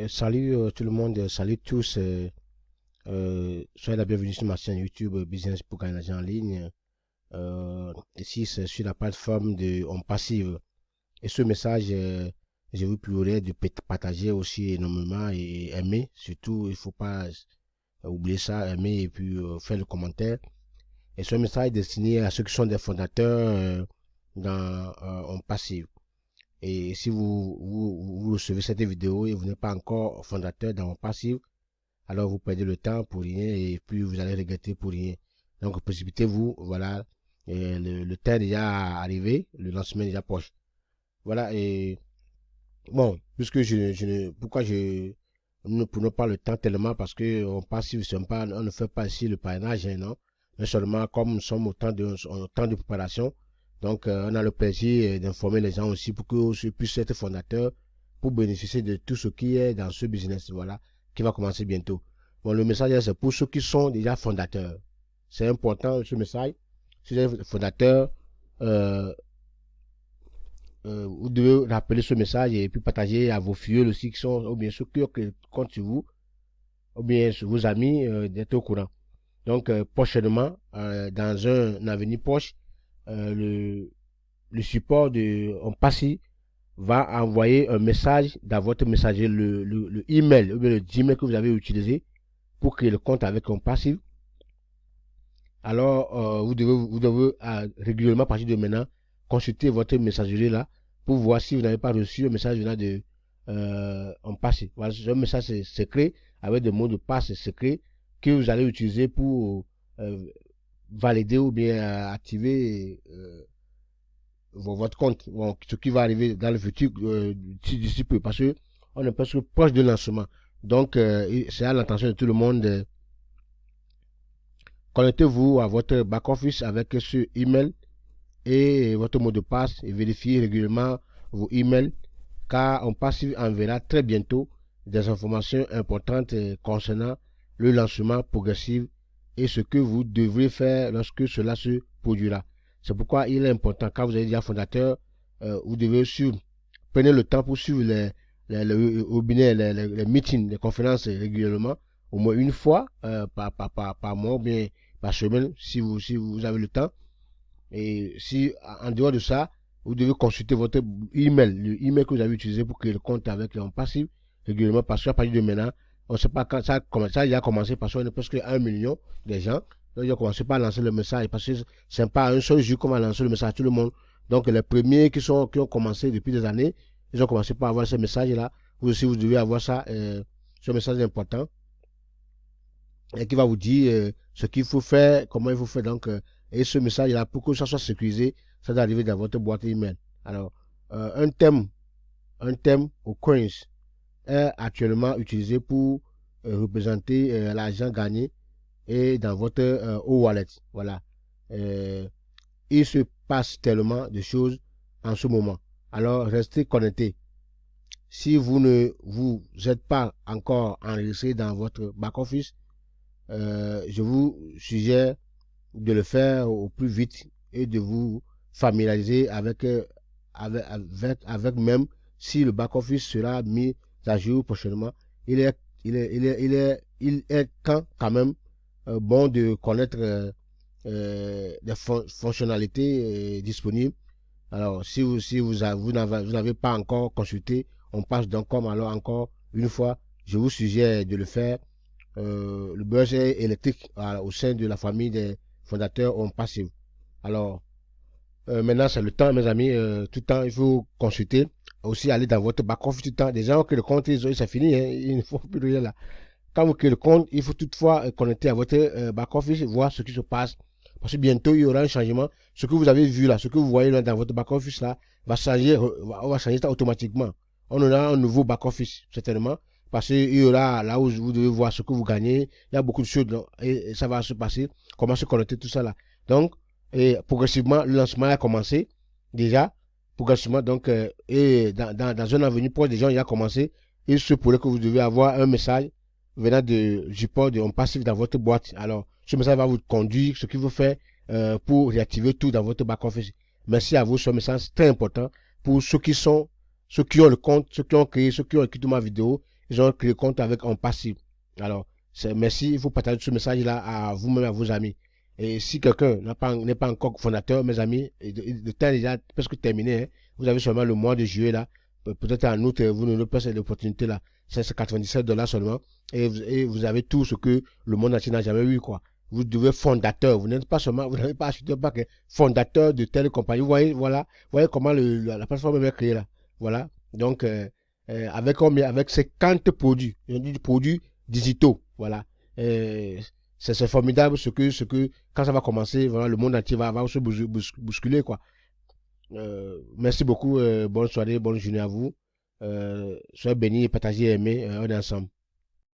Salut tout le monde, salut tous. Soyez la bienvenue sur ma chaîne YouTube Business pour gagner l'argent en ligne. Ici, c'est sur la plateforme de On Passive. Et ce message, je vous pleurais de partager aussi énormément et aimer. Surtout, il ne faut pas oublier ça, aimer et puis faire le commentaire. Et ce message est destiné à ceux qui sont des fondateurs dans On Passive. Et si vous recevez cette vidéo et vous n'êtes pas encore fondateur dans On Passive, alors vous perdez le temps pour rien et puis vous allez regretter pour rien. Donc précipitez-vous, voilà, et le temps est déjà arrivé, le lancement est déjà proche. Voilà, et bon, puisque pourquoi nous ne prenons pas le temps tellement parce que on passe, on ne fait pas ici le parrainage, hein, non, mais seulement comme nous sommes au temps de préparation, donc on a le plaisir d'informer les gens aussi pour que puissent être fondateurs pour bénéficier de tout ce qui est dans ce business, voilà, qui va commencer bientôt. Bon, le message c'est pour ceux qui sont déjà fondateurs. C'est important ce message. Si vous êtes fondateur, euh, vous devez rappeler ce message et puis partager à vos filles aussi qui sont, ou bien ceux qui comptent sur vous, ou bien sur vos amis, d'être au courant. Donc, prochainement, dans un avenir proche, le support de OnPassy va envoyer un message dans votre messager, le email ou bien le Gmail que vous avez utilisé pour créer le compte avec OnPassy. Alors, vous devez régulièrement, à partir de maintenant, consulter votre messagerie là pour voir si vous n'avez pas reçu un message venant de en passé. Voilà, c'est un message secret avec des mots de passe secrets que vous allez utiliser pour valider ou bien activer votre compte. Bon, ce qui va arriver dans le futur d'ici peu parce que on est presque proche de lancement. Donc, c'est à l'intention de tout le monde. Connectez-vous à votre back-office avec ce email et votre mot de passe et vérifiez régulièrement vos emails car OnPassive enverra très bientôt des informations importantes concernant le lancement progressif et ce que vous devrez faire lorsque cela se produira. C'est pourquoi il est important, quand vous êtes déjà fondateur, vous devez suivre, prenez le temps pour suivre les meetings, les conférences régulièrement, au moins une fois par mois ou bien par semaine si vous avez le temps. Et si, en dehors de ça, vous devez consulter votre email, le email que vous avez utilisé pour créer le compte avec en passif régulièrement parce qu'à partir de maintenant, on ne sait pas quand ça a commencé parce qu'on est presque 1 million de gens. Donc, ils ont commencé par lancer le message parce que c'est pas un seul jour qu'on va lancer le message à tout le monde. Donc, les premiers qui ont commencé depuis des années, ils ont commencé par avoir ce message-là. Vous aussi, vous devez avoir ça, ce message important et qui va vous dire ce qu'il faut faire, comment il faut faire. Donc, et ce message-là, pour que ça soit sécurisé, ça doit arriver dans votre boîte email. Alors, un thème au coins est actuellement utilisé pour représenter l'argent gagné et dans votre wallet. Voilà. Euh, il se passe tellement de choses en ce moment. Alors, restez connectés. Si vous ne vous êtes pas encore enregistré dans votre back-office, je vous suggère de le faire au plus vite et de vous familiariser avec même si le back-office sera mis à jour prochainement. Il est quand même bon de connaître les fonctionnalités disponibles. Alors, vous n'avez pas encore consulté, on passe donc comme alors encore une fois, je vous suggère de le faire le buzz électrique au sein de la famille des fondateurs ont passé. Alors, maintenant, c'est le temps, mes amis. Tout le temps, il faut consulter. Aussi, aller dans votre back-office tout le temps. Des gens qui le compte, c'est fini. Hein, il ne faut plus rien là. Quand vous créez le compte, il faut toutefois connecter à votre back-office, voir ce qui se passe. Parce que bientôt, il y aura un changement. Ce que vous avez vu là, ce que vous voyez là dans votre back-office là, va changer, va changer ça automatiquement. On aura un nouveau back-office, certainement. Parce qu'il y aura là où vous devez voir ce que vous gagnez. Il y a beaucoup de choses et ça va se passer. Comment se connecter, tout ça là. Donc, et progressivement, le lancement a commencé déjà. Progressivement, donc, et dans un avenir proche, des gens, il a commencé. Il se pourrait que vous devez avoir un message venant du port de OnPassive dans votre boîte. Alors, ce message va vous conduire ce qu'il faut faire pour réactiver tout dans votre back-office. Merci à vous, ce message très important pour ceux qui ont le compte, ceux qui ont créé, ceux qui ont écouté ma vidéo ils ont créé compte avec en passif. Alors, merci, il faut partager ce message-là à vous-même, à vos amis. Et si quelqu'un n'est pas encore fondateur, mes amis, le temps est déjà presque terminé. Hein. Vous avez seulement le mois de juillet là. Peut-être en août, vous n'aurez pas cette opportunité là. C'est 97 $ seulement. Et vous avez tout ce que le monde entier n'a jamais eu, quoi. Vous devez fondateur. Vous n'êtes pas seulement, vous n'avez pas acheté un paquet, fondateur de telle compagnie. Vous voyez, voilà, vous voyez comment la plateforme est créée là. Voilà. Donc, avec combien? Avec 50 produits. Ils ont dit produits digitaux. Voilà. Euh, c'est formidable quand ça va commencer, voilà, le monde entier va se bousculer, quoi. Merci beaucoup. Bonne soirée, bonne journée à vous. Soyez bénis, partagez et aimez. On est ensemble.